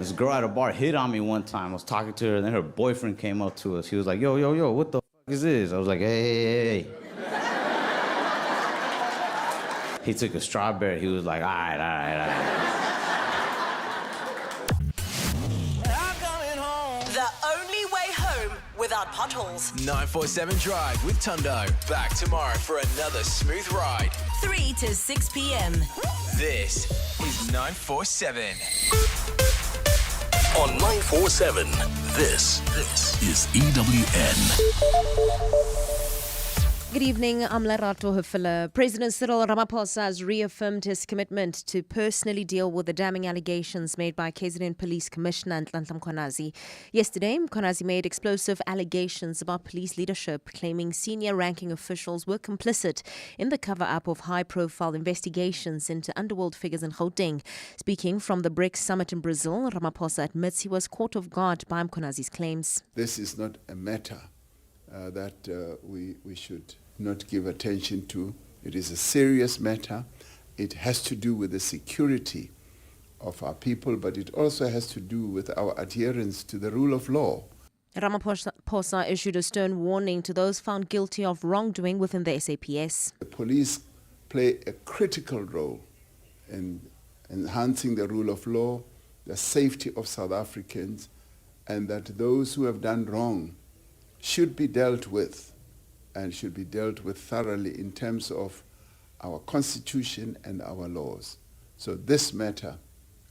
This girl at a bar hit on me one time. I was talking to her, and then her boyfriend came up to us. He was like, yo, what the fuck is this? I was like, hey. He took a strawberry. He was like, all right. Without potholes. 947 Drive with Tundo. Back tomorrow for another smooth ride. 3 to 6 p.m. This is 947. On 947, this is EWN. Good evening, I'm Lerato Hufila. President Cyril Ramaphosa has reaffirmed his commitment to personally deal with the damning allegations made by KZN Police Commissioner Nhlanhla Mkhwanazi. Yesterday, Mkhwanazi made explosive allegations about police leadership, claiming senior ranking officials were complicit in the cover-up of high-profile investigations into underworld figures in Gauteng. Speaking from the BRICS summit in Brazil, Ramaphosa admits he was caught off guard by Mkhwanazi's claims. This is not a matter that we should not give attention to. It is a serious matter. It has to do with the security of our people, but it also has to do with our adherence to the rule of law. Ramaphosa issued a stern warning to those found guilty of wrongdoing within the SAPS. The police play a critical role in enhancing the rule of law, the safety of South Africans, and that those who have done wrong should be dealt with, and should be dealt with thoroughly in terms of our constitution and our laws. So this matter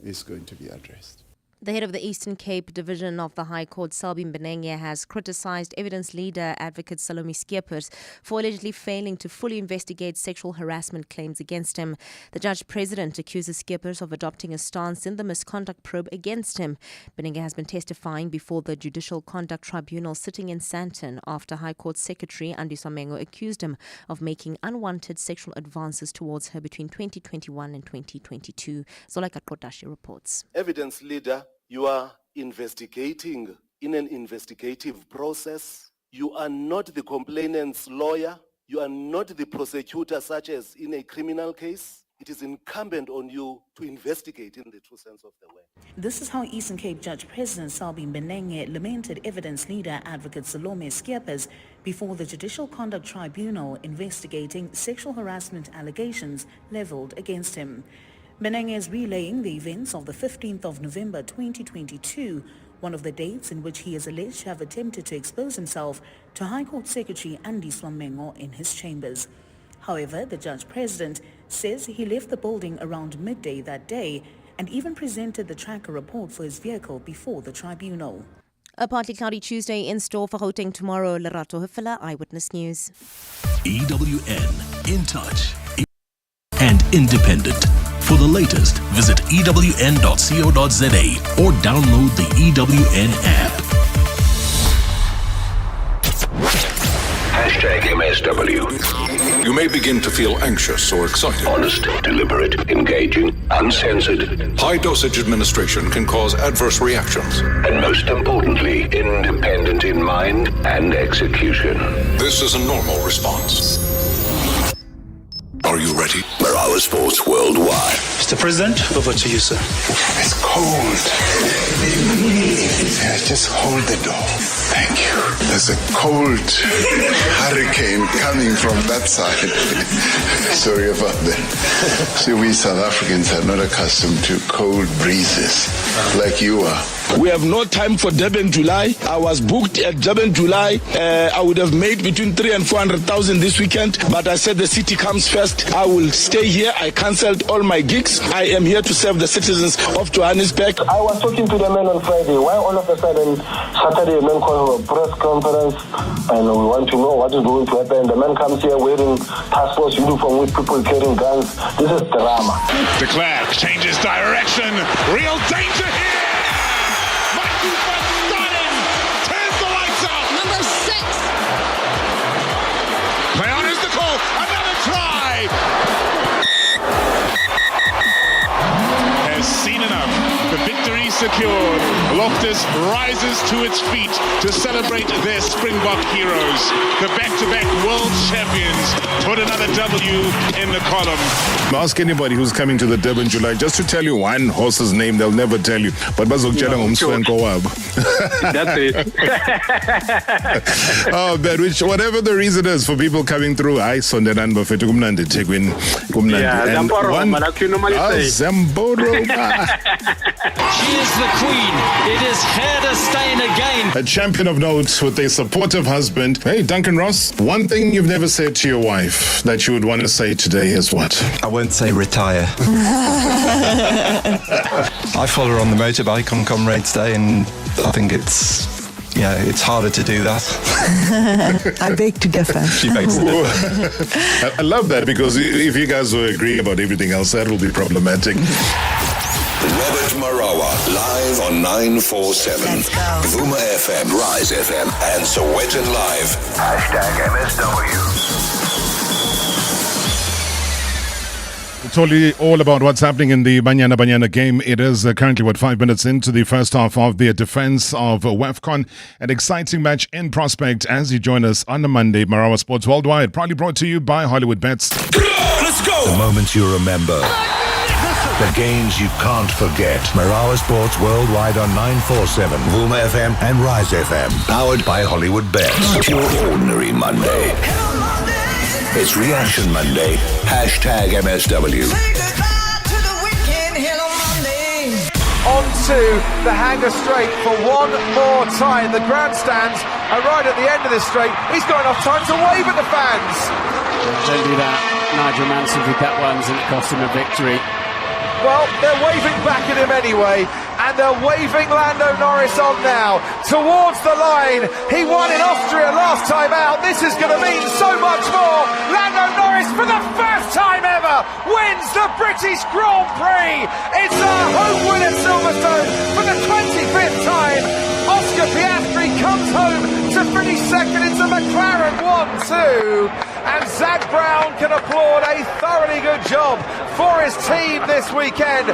is going to be addressed. The head of the Eastern Cape Division of the High Court, Selby Mbenenge, has criticized evidence leader advocate Salome Skeepers for allegedly failing to fully investigate sexual harassment claims against him. The judge president accuses Skeepers of adopting a stance in the misconduct probe against him. Mbenenge has been testifying before the Judicial Conduct Tribunal sitting in Sandton after High Court Secretary Andiswa Mengo accused him of making unwanted sexual advances towards her between 2021 and 2022. Zoleka Kotashi reports. Evidence leader, you are investigating in an investigative process. You are not the complainant's lawyer. You are not the prosecutor, such as in a criminal case. It is incumbent on you to investigate in the true sense of the word. This is how Eastern Cape Judge President Selby Mbenenge lamented evidence leader advocate Salome Skeepers before the Judicial Conduct Tribunal investigating sexual harassment allegations leveled against him. Mbenenge is relaying the events of the 15th of November 2022, one of the dates in which he is alleged to have attempted to expose himself to High Court Secretary Andiswa Mengo in his chambers. However, the judge president says he left the building around midday that day and even presented the tracker report for his vehicle before the tribunal. A partly cloudy Tuesday in store for Gauteng tomorrow. Lerato Hufila, Eyewitness News. EWN, in touch and independent. For the latest, visit ewn.co.za or download the EWN app. #MSW. You may begin to feel anxious or excited. Honest, deliberate, engaging, uncensored. High dosage administration can cause adverse reactions. And most importantly, independent in mind and execution. This is a normal response. Are you ready? Marawa Sports Worldwide. Mr. President, over to you, sir. It's cold. Just hold the door. Thank you. There's a cold hurricane coming from that side. Sorry about that. See, we South Africans are not accustomed to cold breezes like you are. We have no time for Durban July. I was booked at Durban July. I would have made between 300,000 and 400,000 this weekend, but I said the city comes first. I will stay here. I cancelled all my gigs. I am here to serve the citizens of Johannesburg. I was talking to the men on Friday. Why all of a sudden Saturday men call a press conference and we want to know what is going to happen. The man comes here wearing passports uniform with people carrying guns. This is drama. De Klerk changes direction. Real danger here. Seen enough. The victory safely secured. Loftus rises to its feet to celebrate their Springbok heroes. The back-to-back world champions put another W in the column. Ask anybody who's coming to the Durban July just to tell you one horse's name, they'll never tell you. But bazokutshela ngomswenko wabo. That's it. Oh, but whatever the reason is for people coming through, I sondelani bafethu kumnandi eThekwini, kumnandi. Yeah, Zamboro, man, I can normally say. Zamboro. She is the queen. It is her to stain again. A champion of note with a supportive husband. Hey, Duncan Ross, one thing you've never said to your wife that you would want to say today is what? I won't say retire. I follow her on the motorbike on Comrades Day, and I think it's harder to do that. I beg to differ. She begs to differ. I love that, because if you guys will agree about everything else, that will be problematic. Robert Marawa, live on 947. Vuma FM, Rise FM, and Sowetan Live. #MSW. It's all about what's happening in the Banyana game. It is currently, 5 minutes into the first half of the defense of WAFCON. An exciting match in prospect as you join us on a Monday. Marawa Sports Worldwide, proudly brought to you by Hollywood Bets. Let's go! The moments you remember. The games you can't forget. Marawa Sports Worldwide on 947, Vuma FM and Rise FM. Powered by Hollywood Bets. Not your ordinary Monday. It's Reaction Monday. #MSW. On to the hanger straight for one more time. The grandstands are right at the end of this straight. He's got enough time to wave at the fans. Don't do that. Nigel Mansell did that once and it cost him a victory. Well, they're waving back at him anyway, and they're waving Lando Norris on now, towards the line. He won in Austria last time out. This is going to mean so much more. Lando Norris, for the first time ever, wins the British Grand Prix. It's a home win at Silverstone for the 25th time. Oscar Piastri comes home to finish second into McLaren 1-2. And Zach Brown can applaud a thoroughly good job for his team this weekend.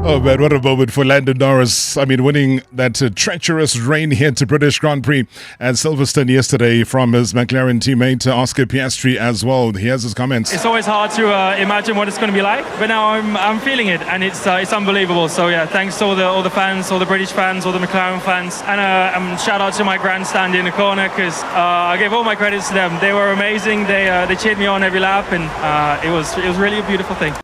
Oh man, what a moment for Lando Norris. I mean, winning that treacherous rain here to British Grand Prix at Silverstone yesterday from his McLaren teammate Oscar Piastri as well. Here's his comments. It's always hard to imagine what it's going to be like, but now I'm feeling it, and it's unbelievable. So yeah, thanks to all the fans, all the British fans, all the McLaren fans, and shout out to my grandstand in the corner, because I gave all my credits to them. They were amazing. They cheered me on every lap, and it was really a beautiful thing.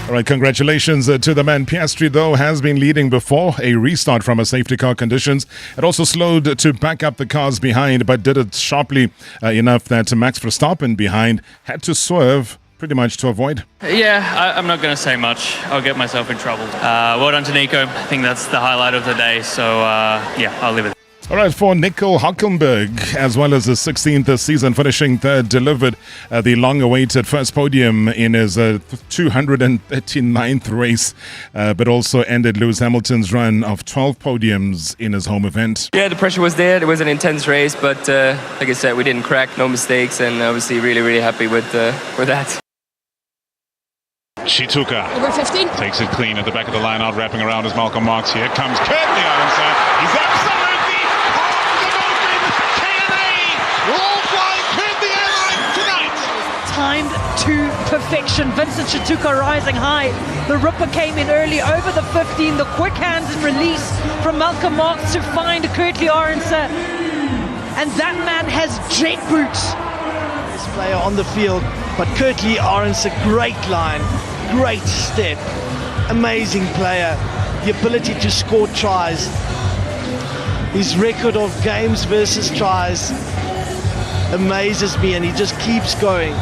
All right, congratulations to the man. Piastri, though, has been leading before a restart from a safety car conditions. It also slowed to back up the cars behind, but did it sharply enough that Max Verstappen behind had to swerve pretty much to avoid. Yeah, I'm not going to say much. I'll get myself in trouble. Well done to Nico. I think that's the highlight of the day. So, yeah, I'll leave it. All right, for Nico Hülkenberg, as well as his 16th season, finishing third, delivered the long-awaited first podium in his 239th race, but also ended Lewis Hamilton's run of 12 podiums in his home event. Yeah, the pressure was there. It was an intense race, but like I said, we didn't crack, no mistakes, and obviously really, really happy with that. Shituka Over 15. takes it clean at the back of the line, out wrapping around as Malcolm Marks. Here comes Courtney out inside. He's absolutely timed to perfection. Vincent Shituka rising high. The ripper came in early over the 15. The quick hands and release from Malcolm Marks to find Kurtley Arendse. And that man has jet boots. This player on the field, but Kurtley Arendse, great line, great step, amazing player. The ability to score tries. His record of games versus tries amazes me, and he just keeps going.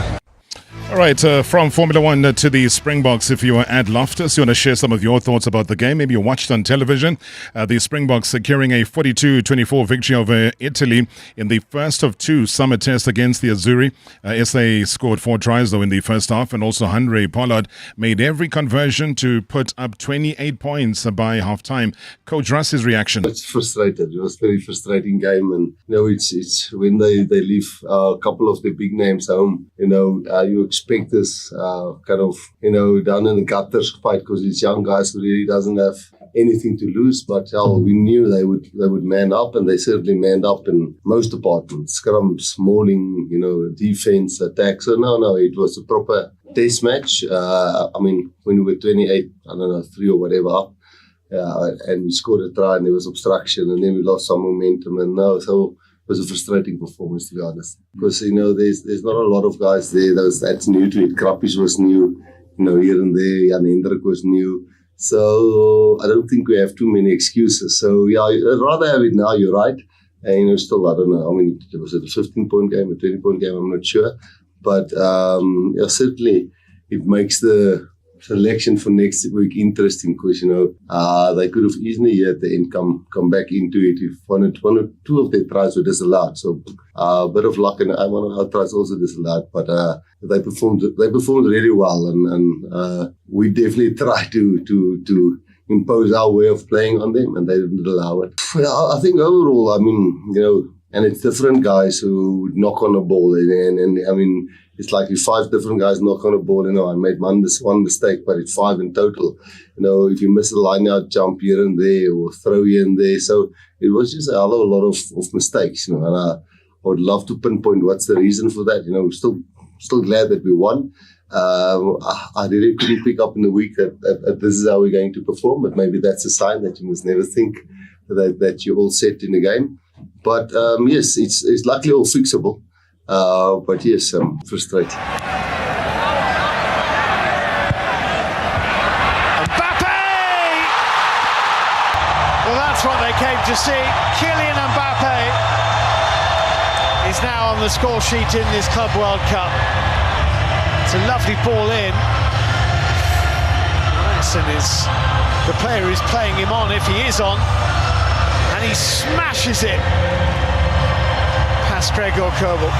All right, from Formula One to the Springboks, if you were at Loftus, you want to share some of your thoughts about the game. Maybe you watched on television. The Springboks securing a 42-24 victory over Italy in the first of two summer tests against the Azzurri. SA scored 4 tries, though, in the first half, and also Henry Pollard made every conversion to put up 28 points by half-time. Coach Rassie's reaction. It's frustrated. It was a very frustrating game, and it's when they leave a couple of the big names home, you expect spectators kind of, down in the gutters fight because these young guys who really doesn't have anything to lose. But we knew they would man up, and they certainly manned up in most departments. Scrums, mauling, defense, attack. So no, it was a proper test match. When we were 28, 3 or whatever up, and we scored a try and there was obstruction, and then we lost some momentum, so it was a frustrating performance, to be honest. Because, there's not a lot of guys there that's new to it. Krappies was new, here and there. Jan Hendrik was new. So I don't think we have too many excuses. So, yeah, I'd rather have it now, you're right. And, still, I don't know. Was it a 15-point game, a 20-point game? I'm not sure. But, certainly it makes the selection for next week interesting because, they could have easily at the end come back into it if one or two of their tries were disallowed. So a bit of luck, and one of our tries also disallowed. But they performed really well, and we definitely tried to impose our way of playing on them, and they didn't allow it. I think overall, and it's different guys who knock on the ball, and it's like if 5 different guys knock on a ball, I made one mistake, but it's 5 in total. If you miss a line-out jump here and there or throw here and there. So it was just a hell of a lot of mistakes, and I would love to pinpoint what's the reason for that. Still glad that we won. I really couldn't pick up in the week that this is how we're going to perform, but maybe that's a sign that you must never think that you're all set in the game. But yes, it's luckily all fixable. But yes, I'm frustrated. Mbappe! Well, that's what they came to see. Kylian Mbappe is now on the score sheet in this Club World Cup. It's a lovely ball in. Madison is the player who's playing him on, if he is on. And he smashes it past Gregor Kobel.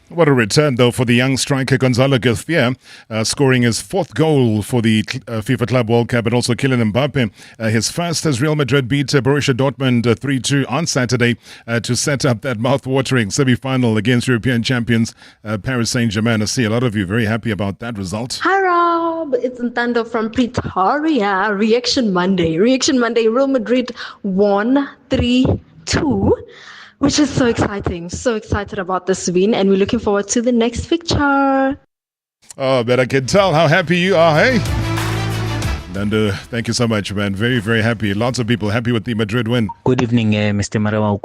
What a return, though, for the young striker Gonzalo Garcia, scoring his 4th goal for the FIFA Club World Cup, and also Kylian Mbappe, his first as Real Madrid beat Borussia Dortmund 3-2 on Saturday to set up that mouth-watering semi-final against European champions Paris Saint-Germain. I see a lot of you very happy about that result. Hi Rob, it's Ntando from Pretoria. Reaction Monday, Real Madrid won 3-2. Which is so exciting. So excited about this win, and we're looking forward to the next fixture. Oh, but I can tell how happy you are, hey? Nando, thank you so much, man. Very, very happy. Lots of people happy with the Madrid win. Good evening, Mr. Marawa.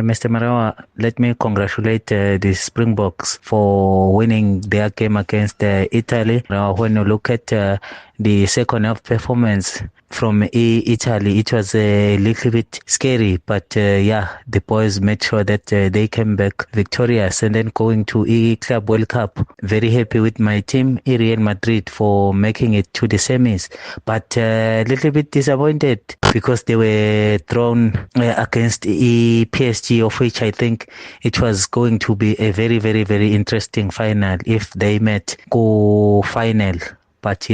Mr. Marawa, let me congratulate the Springboks for winning their game against Italy. When you look at the second half performance from Italy, it was a little bit scary, but the boys made sure that they came back victorious, and then going to Club World Cup. Very happy with my team, Real Madrid, for making it to the semis, but a little bit disappointed because they were thrown against PSG, of which I think it was going to be a very, very, very interesting final if they met go final. But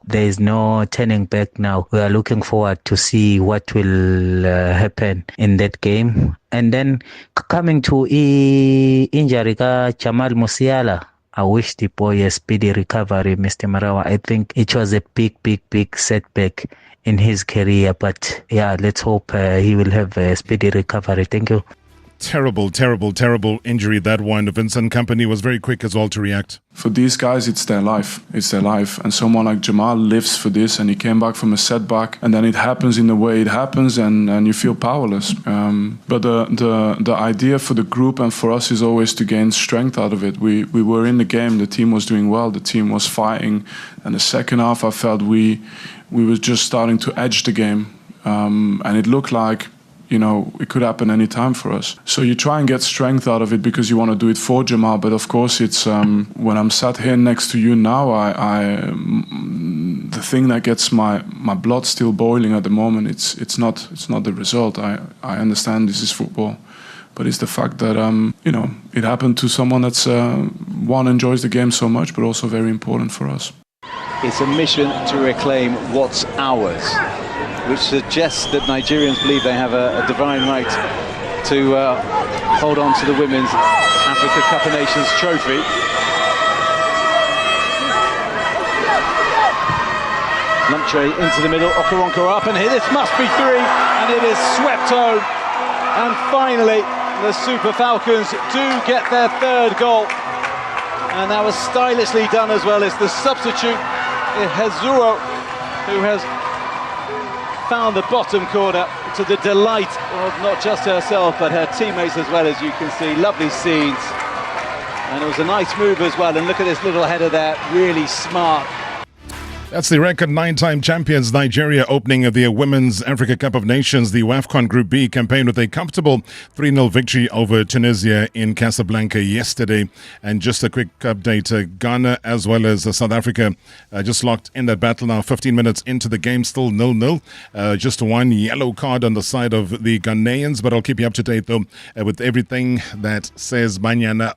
there is no turning back now. We are looking forward to see what will happen in that game. And then coming to injury Jamal Musiala, I wish the boy a speedy recovery, Mr. Marawa. I think it was a big setback in his career. But let's hope he will have a speedy recovery. Thank you. Terrible injury, that one. Vincent Kompany was very quick as well to react. For these guys, it's their life. And someone like Jamal lives for this, and he came back from a setback, and then it happens in the way it happens, and you feel powerless. But the idea for the group and for us is always to gain strength out of it. We were in the game, the team was doing well, the team was fighting, and the second half I felt we were just starting to edge the game, and it looked like it could happen any time for us. So you try and get strength out of it because you want to do it for Jamal. But of course, it's when I'm sat here next to you now, the thing that gets my blood still boiling at the moment, it's not the result. I understand this is football, but it's the fact that it happened to someone that's one enjoys the game so much, but also very important for us. It's a mission to reclaim what's ours, which suggests that Nigerians believe they have a divine right to hold on to the Women's Africa Cup of Nations trophy. Lumptre into the middle, Okoronkwo up, and here this must be 3, and it is swept home. And finally, the Super Falcons do get their 3rd goal. And that was stylishly done as well. It's the substitute, Hezuro, who has found the bottom corner to the delight of not just herself, but her teammates as well, as you can see. Lovely scenes. And it was a nice move as well. And look at this little header there, really smart. That's the record 9-time champions Nigeria opening of their Women's Africa Cup of Nations, the WAFCON Group B campaign, with a comfortable 3-0 victory over Tunisia in Casablanca yesterday. And just a quick update, Ghana as well as South Africa just locked in that battle now, 15 minutes into the game, still 0-0. Just one yellow card on the side of the Ghanaians, but I'll keep you up to date though with everything that says Banyana.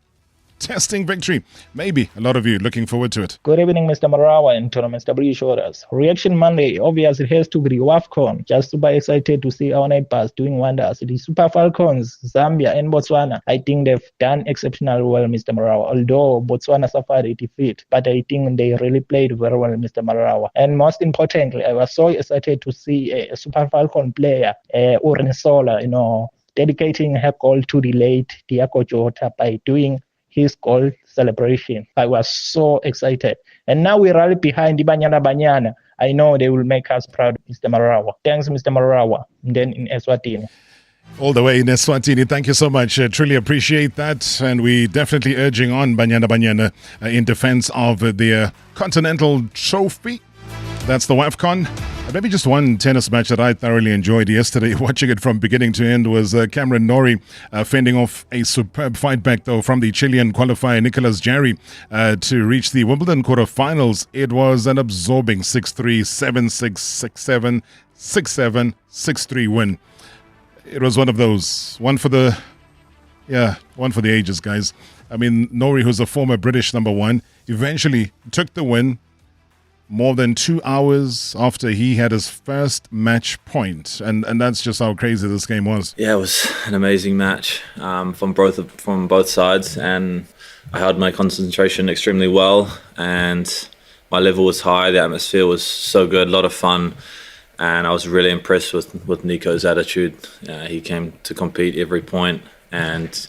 Testing victory. Maybe a lot of you looking forward to it. Good evening, Mr. Marawa and tournament British orders. Reaction Monday, obviously, it has to be WAFCON. Just super excited to see our neighbors doing wonders. The Super Falcons, Zambia and Botswana, I think they've done exceptionally well, Mr. Marawa. Although Botswana suffered a defeat, but I think they really played very well, Mr. Marawa. And most importantly, I was so excited to see a Super Falcon player, Urinsola, dedicating her goal to the late Diaco Jota by doing his goal celebration. I was so excited. And now we rally behind the Banyana. I know they will make us proud, Mr. Marawa. Thanks, Mr. Marawa. And then in Eswatini. All the way in Eswatini. Thank you so much. Truly appreciate that. And we definitely urging on Banyana in defense of their continental trophy. That's the WAFCON. Maybe just one tennis match that I thoroughly enjoyed yesterday, watching it from beginning to end, was Cameron Norrie fending off a superb fight back, though, from the Chilean qualifier Nicolas Jarry to reach the Wimbledon quarterfinals. It was an absorbing 6-3, 7-6, 6-7, 6-7, 6-3 win. It was one of those. One for the ages, guys. I mean, Norrie, who's a former British number one, eventually took the win more than 2 hours after he had his first match point, and that's just how crazy this game was. Yeah, it was an amazing match from both sides, and I held my concentration extremely well, and my level was high. The atmosphere was so good, a lot of fun, and I was really impressed with Nico's attitude. He came to compete every point, and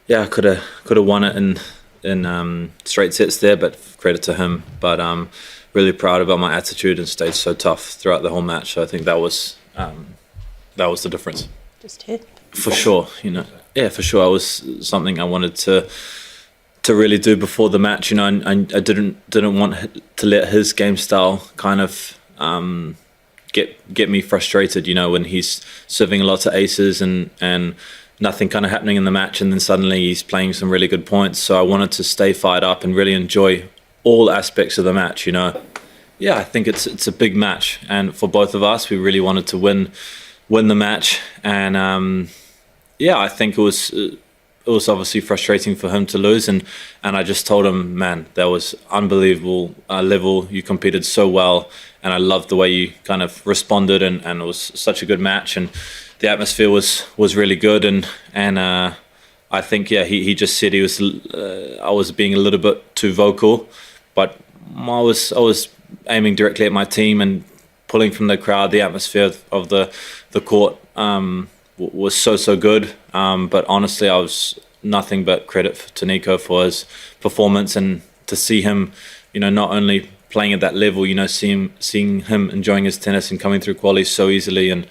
yeah, I could have won it in straight sets there, but credit to him. But really proud about my attitude and stayed so tough throughout the whole match. So I think that was the difference. Just hit. For sure, yeah, for sure. It was something I wanted to really do before the match, and I didn't want to let his game style kind of get me frustrated, when he's serving lots of aces and nothing kind of happening in the match, and then suddenly he's playing some really good points. So I wanted to stay fired up and really enjoy all aspects of the match, Yeah, I think it's a big match, and for both of us, we really wanted to win the match, and I think it was obviously frustrating for him to lose, and I just told him, man, that was unbelievable level. You competed so well, and I loved the way you kind of responded, and it was such a good match, and the atmosphere was really good, and I think he just said I was being a little bit too vocal. But I was aiming directly at my team and pulling from the crowd. The atmosphere of the court was so good. But honestly, I was nothing but credit to Nico for his performance, and to see him, not only playing at that level, seeing him enjoying his tennis and coming through quali so easily and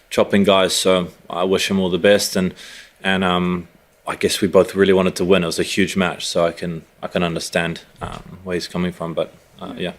chopping guys. So I wish him all the best, and I guess we both really wanted to win. It was a huge match, so I can understand where he's coming from, but yeah.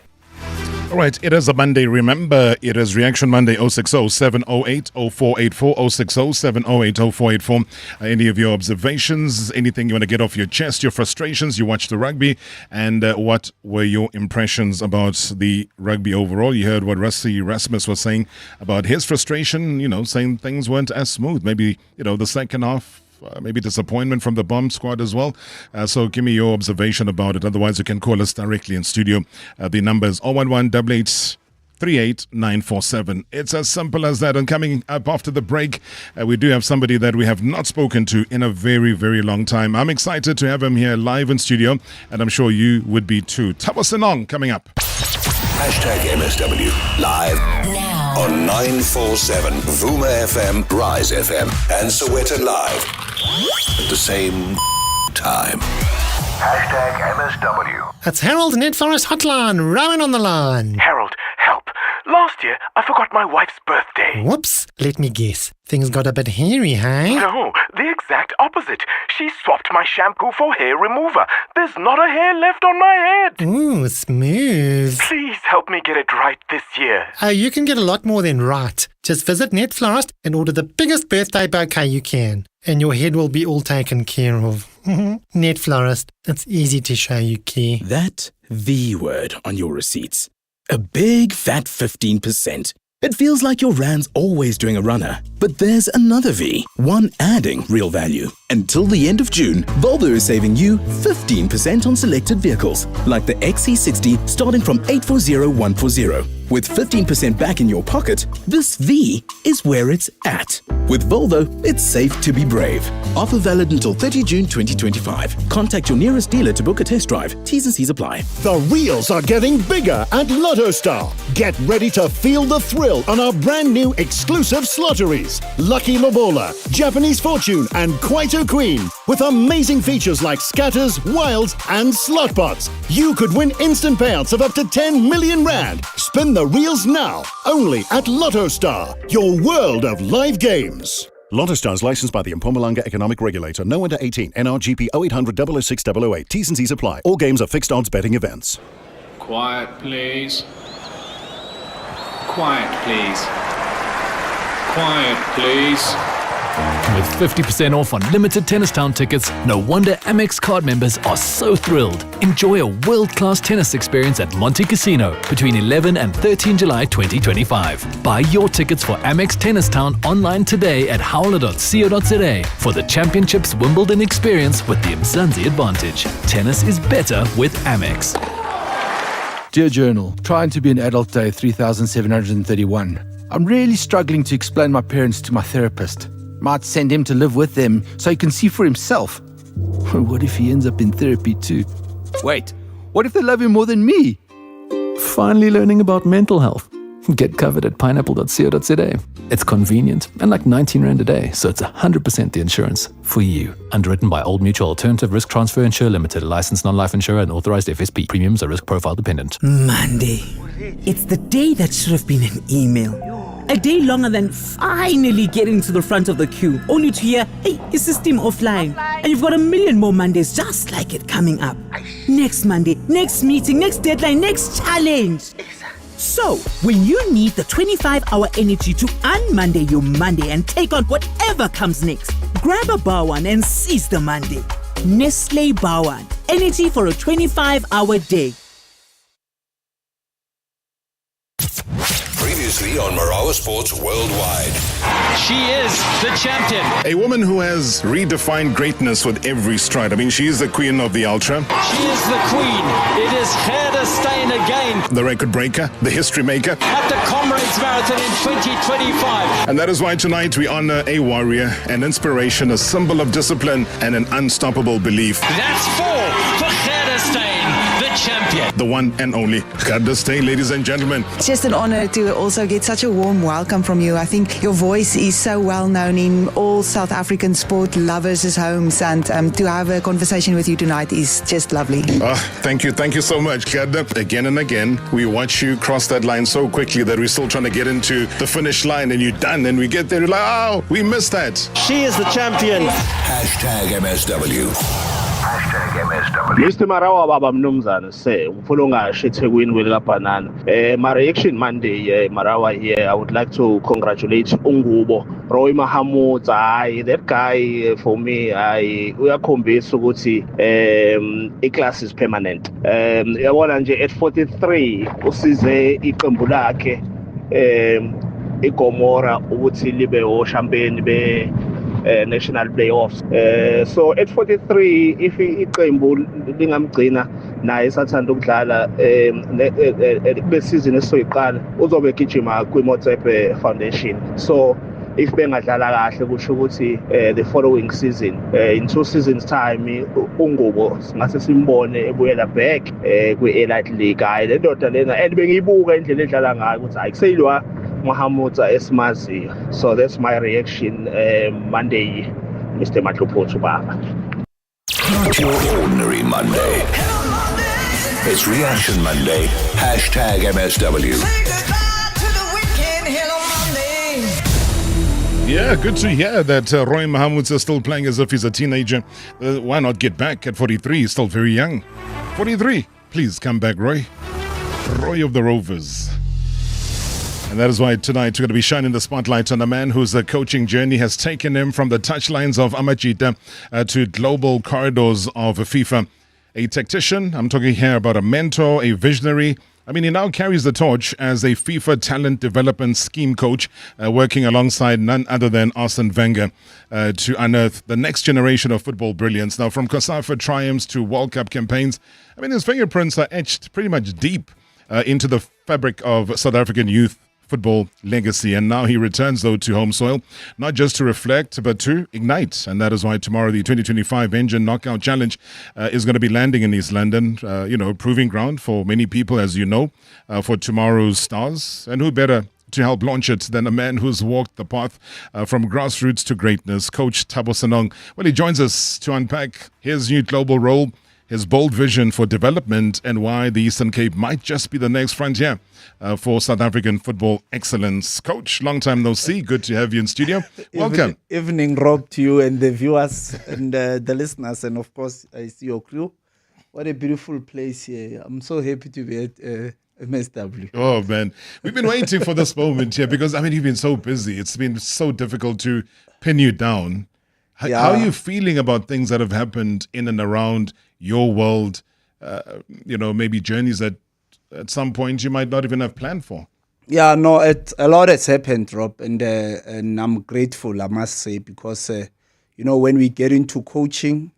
All right, it is a Monday. Remember, it is Reaction Monday, 060-708-0484, 060-708-0484. Any of your observations, anything you want to get off your chest, your frustrations, you watched the rugby, and what were your impressions about the rugby overall? You heard what Rassie Erasmus was saying about his frustration, saying things weren't as smooth. Maybe, the second half, maybe disappointment from the bomb squad as well. So give me your observation about it. Otherwise, you can call us directly in studio. The number is 011-88 38947. It's as simple as that. And coming up after the break, we do have somebody that we have not spoken to in a very, very long time. I'm excited to have him here live in studio, and I'm sure you would be too. Thabo Senong coming up. #MSW live now on 947 Vuma FM, Rise FM, and Soweto Live at the same time. #MSW. That's Harold Ned Forest Hotline, Rowan on the line. Harold, help. Last year, I forgot my wife's birthday. Whoops, let me guess. Things got a bit hairy, hey? No, the exact opposite. She swapped my shampoo for hair remover. There's not a hair left on my head. Ooh, smooth. Please help me get it right this year. You can get a lot more than right. Just visit Net Florist and order the biggest birthday bouquet you can, and your head will be all taken care of. Net Florist, it's easy to show you care. That V word on your receipts. A big fat 15%. It feels like your rand's always doing a runner. But there's another V, one adding real value. Until the end of June, Volvo is saving you 15% on selected vehicles, like the XC60 starting from 840,140. With 15% back in your pocket, this V is where it's at. With Volvo, it's safe to be brave. Offer valid until 30 June 2025. Contact your nearest dealer to book a test drive. T's and C's apply. The reels are getting bigger at Lotto Star. Get ready to feel the thrill on our brand new exclusive slotteries. Lucky Lobola, Japanese Fortune, and Kwaito Queen. With amazing features like scatters, wilds, and slot bots. You could win instant payouts of up to 10 million rand. Spin the reels now, only at Lotto Star, your world of live games. Lotto Star is licensed by the Mpumalanga Economic Regulator. No under 18. NRGP 0800 006 008. T's and C's apply. All games are fixed odds betting events. Quiet, please. Quiet, please. Quiet, please. With 50% off on limited Tennis Town tickets, no wonder Amex card members are so thrilled. Enjoy a world-class tennis experience at Monte Casino between 11 and 13 July 2025. Buy your tickets for Amex Tennis Town online today at howler.co.za for the Championships Wimbledon experience with the Mzansi advantage. Tennis is better with Amex. Dear Journal, trying to be an adult day 3731. I'm really struggling to explain my parents to my therapist. Might send him to live with them so he can see for himself. What if he ends up in therapy too? Wait, what if they love him more than me? Finally learning about mental health. Get covered at pineapple.co.za. It's convenient and like 19 Rand a day, so it's 100% the insurance for you. Underwritten by Old Mutual Alternative Risk Transfer Insurer Limited, a licensed non-life insurer and authorized FSP. Premiums are risk profile dependent. Monday. It's the day that should have been an email. A day longer than finally getting to the front of the queue, only to hear, hey, is system offline? And you've got a million more Mondays just like it coming up. Next Monday, next meeting, next deadline, next challenge. So, when you need the 25-hour energy to un-Monday your Monday and take on whatever comes next, grab a Bawan and seize the Monday. Nestle Bawan. Energy for a 25-hour day. Previously on Marawa Sports Worldwide. She is the champion. A woman who has redefined greatness with every stride. I mean, she is the queen of the ultra. She is the queen. It is her to stay again. The record breaker, the history maker. At the Comrades Marathon in 2025. And that is why tonight we honor a warrior, an inspiration, a symbol of discipline, and an unstoppable belief. That's four for Gerda the champion. The one and only Gerda, ladies and gentlemen. It's just an honor to also get such a warm welcome from you. I think your voice is so well known in all South African sport lovers' homes, and to have a conversation with you tonight is just lovely. Thank you so much, Gerda. Again and again, we watch you cross that line so quickly that we're still trying to get into the finish line, and you're done, and we get there, we're like, oh, we missed that. She is the champion. #MSW. Mr. Marawa baba mnumzana se ufuna ungasho eThekwini welikaBhanana. My reaction Monday Marawa here, I would like to congratulate uNgubo Roy Mahamud. That guy for me uyakhombisa ukuthi iclass is permanent. Yabona nje at 43 usize iqembu lakhe iGomora ukuthi libe o-champion be national playoffs. So at 43 if iqembu lingamgcina naye esathanda ukudlala kule season esizoyiqala uzobe egijima kwi-Motsepe Foundation. So if bengadlala kahle kusho ukuthi the following season in 2 seasons time uNgubo singase simbone ebuyela back kwi-Elite League. Hayi le ndoda lena and bengiyibuka indlela edlala ngayo ukuthi hayi kuseyilwa Mahamudza esimaziyo. So that's my reaction Monday, Mr. Matlopothu Baba. Not your ordinary Monday. It's Reaction Monday. #MSW. Yeah, good to hear that Roy Mahamudza is still playing as if he's a teenager. Why not get back at 43? He's still very young. 43. Please come back, Roy. Roy of the Rovers. And that is why tonight we're going to be shining the spotlight on a man whose coaching journey has taken him from the touchlines of Amajita to global corridors of FIFA. A tactician, I'm talking here about a mentor, a visionary. I mean, he now carries the torch as a FIFA talent development scheme coach, working alongside none other than Arsene Wenger to unearth the next generation of football brilliance. Now, from COSAFA triumphs to World Cup campaigns, I mean, his fingerprints are etched pretty much deep into the fabric of South African youth football legacy. And now he returns, though, to home soil, not just to reflect, but to ignite. And that is why tomorrow the 2025 Engen Knockout Challenge is going to be landing in East London, proving ground for many people, as you know, for tomorrow's stars. And who better to help launch it than a man who's walked the path from grassroots to greatness, Coach Thabo Senong. Well, he joins us to unpack his new global role, his bold vision for development, and why the Eastern Cape might just be the next frontier for South African football excellence. Coach, long time no see. Good to have you in studio. Welcome. Evening, Rob, to you and the viewers and the listeners, and of course, I see your crew. What a beautiful place here. I'm so happy to be at MSW. Oh, man. We've been waiting for this moment here because, I mean, you've been so busy. It's been so difficult to pin you down. How are you feeling about things that have happened in and around your world, maybe journeys that at some point you might not even have planned for? Yeah, no, a lot has happened, Rob, and I'm grateful, I must say, because, when we get into coaching,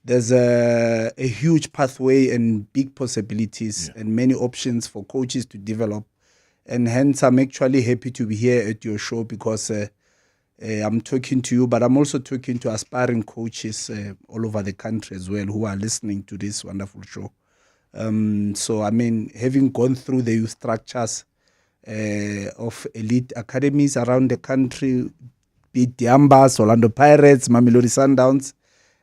there's a huge pathway and big possibilities and many options for coaches to develop. And hence, I'm actually happy to be here at your show because I'm talking to you, but I'm also talking to aspiring coaches all over the country as well who are listening to this wonderful show. So, I mean, having gone through the youth structures of elite academies around the country, be it Diambas, Orlando Pirates, Mamelodi Sundowns,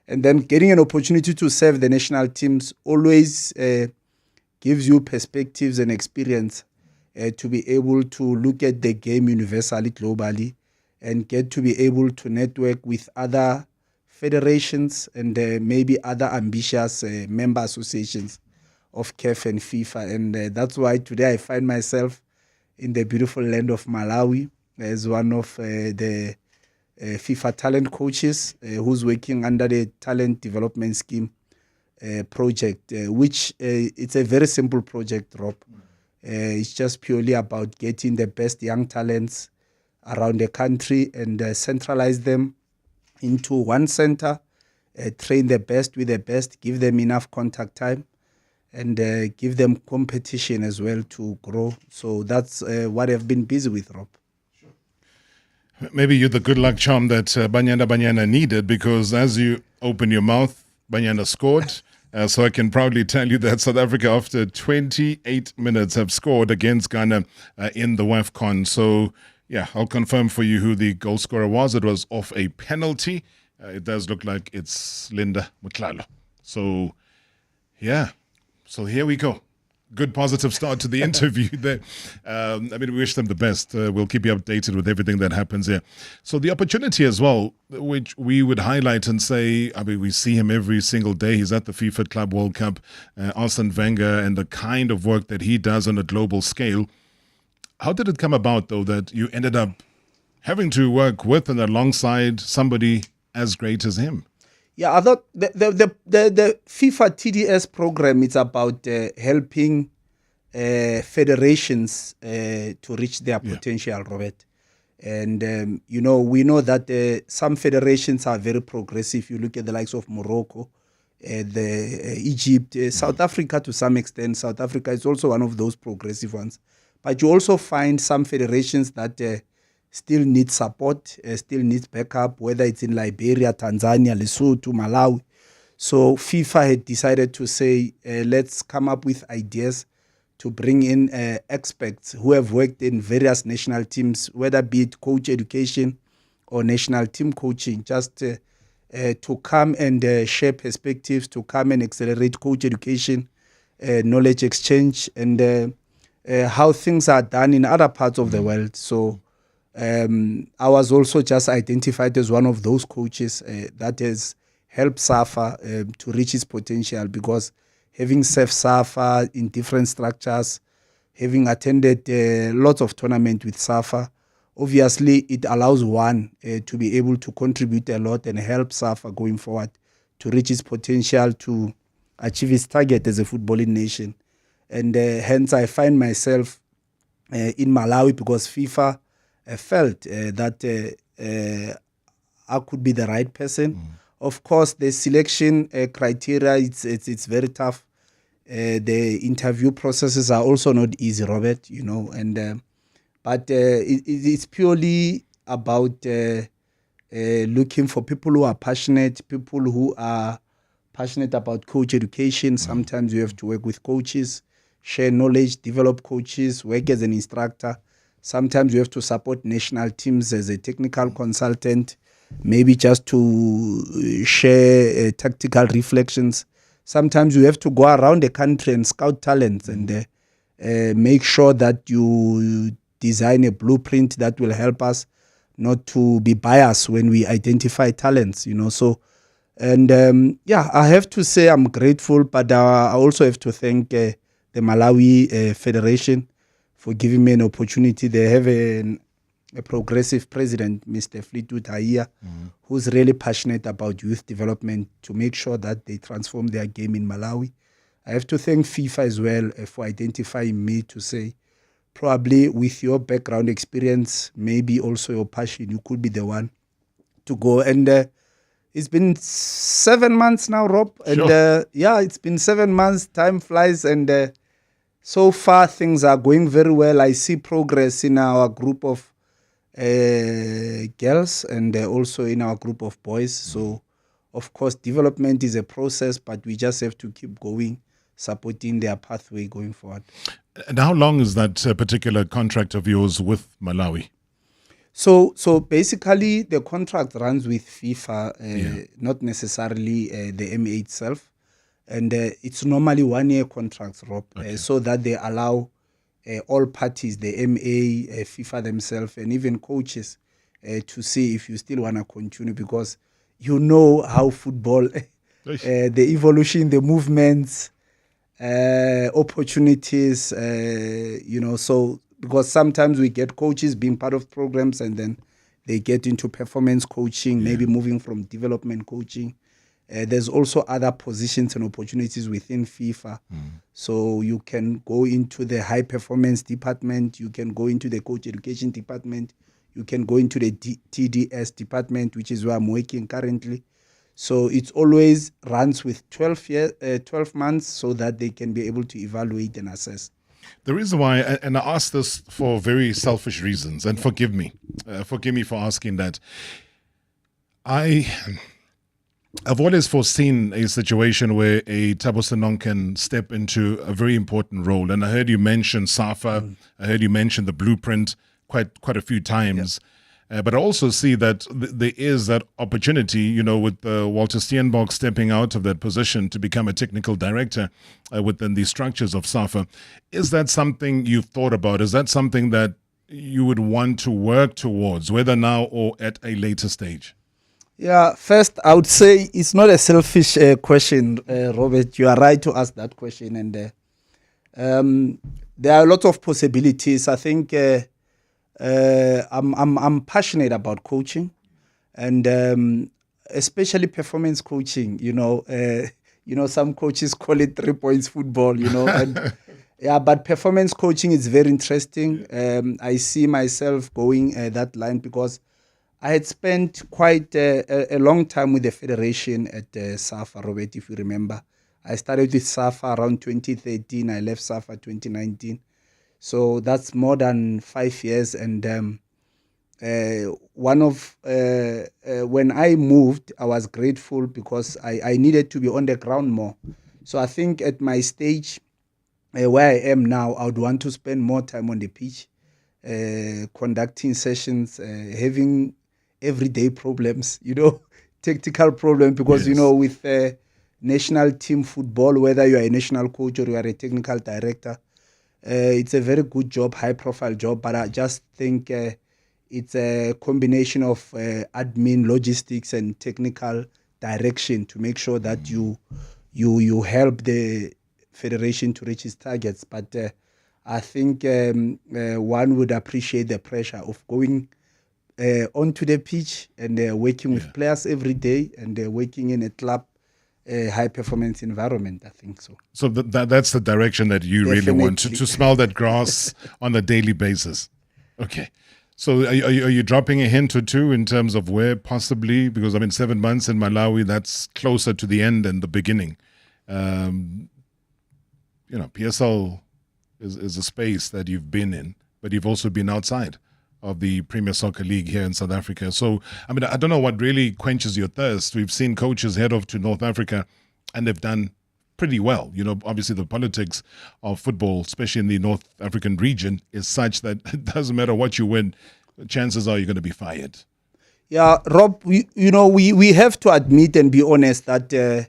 and then getting an opportunity to serve the national teams always gives you perspectives and experience to be able to look at the game universally, globally, and get to be able to network with other federations and maybe other ambitious member associations of CAF and FIFA. And that's why today I find myself in the beautiful land of Malawi as one of the FIFA talent coaches who's working under the talent development scheme project, which it's a very simple project, Rob. It's just purely about getting the best young talents around the country and centralize them into one center, train the best with the best, give them enough contact time, and give them competition as well to grow. So that's what I've been busy with, Rob. Maybe you're the good luck charm that Banyana needed, because as you open your mouth, Banyana scored. So I can proudly tell you that South Africa, after 28 minutes, have scored against Ghana in the WAFCON. So, yeah, I'll confirm for you who the goal scorer was. It was off a penalty. It does look like it's Linda Mutlalo. So, yeah. So here we go. Good positive start to the interview there. We wish them the best. We'll keep you updated with everything that happens here. So the opportunity as well, which we would highlight and say, we see him every single day. He's at the FIFA Club World Cup, Arsene Wenger, and the kind of work that he does on a global scale. How did it come about, though, that you ended up having to work with and alongside somebody as great as him? Yeah, I thought the FIFA TDS program is about helping federations to reach their potential, Robert. And, we know that some federations are very progressive. You look at the likes of Morocco, Egypt, South Africa to some extent. South Africa is also one of those progressive ones. But you also find some federations that still need support, still needs backup, whether it's in Liberia, Tanzania, Lesotho, Malawi. So FIFA had decided to say, let's come up with ideas to bring in experts who have worked in various national teams, whether be it coach education or national team coaching, just to come and share perspectives, to come and accelerate coach education, knowledge exchange, and how things are done in other parts of the world. So I was also just identified as one of those coaches that has helped SAFA to reach its potential, because having served SAFA in different structures, having attended lots of tournaments with SAFA, obviously it allows one to be able to contribute a lot and help SAFA going forward to reach its potential, to achieve its target as a footballing nation. And hence I find myself in Malawi because FIFA felt that I could be the right person. Of course, the selection criteria, it's very tough. The interview processes are also not easy, Robert, you know, and but it's purely about looking for people who are passionate, people who are passionate about coach education. Sometimes you have to work with coaches, share knowledge, develop coaches, work as an instructor. Sometimes you have to support national teams as a technical consultant, maybe just to share tactical reflections. Sometimes you have to go around the country and scout talents and make sure that you design a blueprint that will help us not to be biased when we identify talents, you know. So, and yeah, I have to say I'm grateful, but I also have to thank the Malawi Federation for giving me an opportunity. They have a progressive president, Mr. Fleetwood Haiya, who's really passionate about youth development to make sure that they transform their game in Malawi. I have to thank FIFA as well for identifying me to say, probably with your background experience, maybe also your passion, you could be the one to go. And it's been 7 months now, Rob. Sure. And yeah, it's been 7 months. Time flies. And so far, things are going very well. I see progress in our group of girls and also in our group of boys. So, of course, development is a process, but we just have to keep going, supporting their pathway going forward. And how long is that particular contract of yours with Malawi? So basically, the contract runs with FIFA, not necessarily the MA itself. And it's normally 1 year contracts, Rob, so that they allow all parties, the MA, FIFA themselves, and even coaches to see if you still want to continue, because you know how football, the evolution, the movements, opportunities, you know, so because sometimes we get coaches being part of programs and then they get into performance coaching, maybe moving from development coaching. There's also other positions and opportunities within FIFA. So you can go into the high performance department, you can go into the coach education department, you can go into the TDS department, which is where I'm working currently. So it always runs with 12 months so that they can be able to evaluate and assess. The reason why, and I ask this for very selfish reasons, and forgive me for asking that. I've always foreseen a situation where a Thabo Senong can step into a very important role. And I heard you mention SAFA, I heard you mention the blueprint quite a few times. But I also see that there is that opportunity, you know, with Walter Steenbok stepping out of that position to become a technical director within the structures of SAFA. Is that something you've thought about? Is that something that you would want to work towards, whether now or at a later stage? Yeah, first, I would say it's not a selfish question, Robert. You are right to ask that question. And there are a lot of possibilities. I think I'm passionate about coaching, and especially performance coaching. You know, some coaches call it 3 points football. You know, and yeah, but performance coaching is very interesting. I see myself going that line because I had spent quite a long time with the federation at SAFA, Robert, if you remember. I started with SAFA around 2013. I left SAFA 2019. So that's more than 5 years. And when I moved, I was grateful because I needed to be on the ground more. So I think at my stage where I am now, I would want to spend more time on the pitch, conducting sessions, having everyday problems, tactical problems, because, Yes. with national team football, whether you are a national coach or you are a technical director, it's a very good job, high-profile job, but I just think it's a combination of admin, logistics, and technical direction to make sure that you help the federation to reach its targets. But I think one would appreciate the pressure of going onto the pitch and working with players every day and working in a club high-performance environment, I think so. So that's the direction that you really want, to smell that grass on a daily basis. Okay. So are you dropping a hint or two in terms of where possibly, because 7 months in Malawi, that's closer to the end than the beginning. PSL is a space that you've been in, but you've also been outside of the Premier Soccer League here in South Africa. So, I don't know what really quenches your thirst. We've seen coaches head off to North Africa and they've done pretty well. Obviously the politics of football, especially in the North African region, is such that it doesn't matter what you win, chances are you're going to be fired. Yeah, Rob, we have to admit and be honest that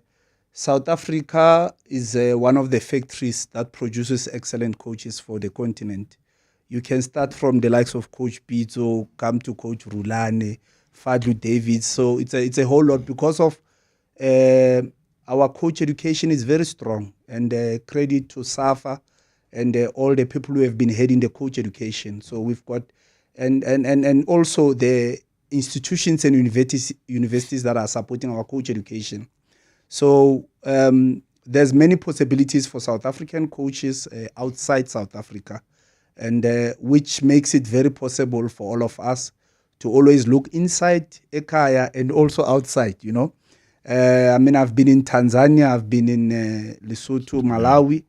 South Africa is one of the factories that produces excellent coaches for the continent. You can start from the likes of Coach Pizzo, come to Coach Rulane, Fadlu Davids. So it's a whole lot because of our coach education is very strong, and credit to SAFA and all the people who have been heading the coach education. So we've got and also the institutions and universities that are supporting our coach education. So there's many possibilities for South African coaches outside South Africa, and which makes it very possible for all of us to always look inside Ekaya and also outside, I've been in Tanzania, I've been in Lesotho, Malawi.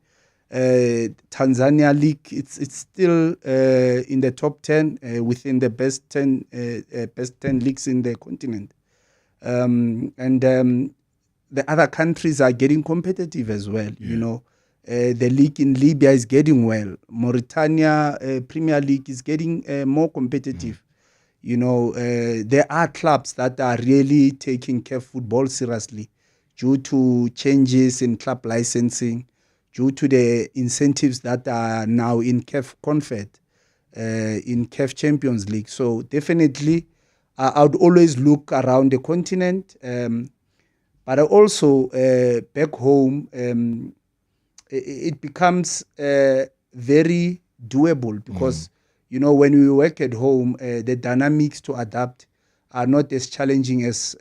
Tanzania league, it's still in the top 10 within the best 10 leagues in the continent. The other countries are getting competitive as well, The league in Libya is getting well. Mauritania Premier League is getting more competitive. There are clubs that are really taking CAF football seriously due to changes in club licensing, due to the incentives that are now in CAF conferred, in CAF Champions League. So definitely, I would always look around the continent, but also back home, it becomes very doable because, when we work at home, the dynamics to adapt are not as challenging as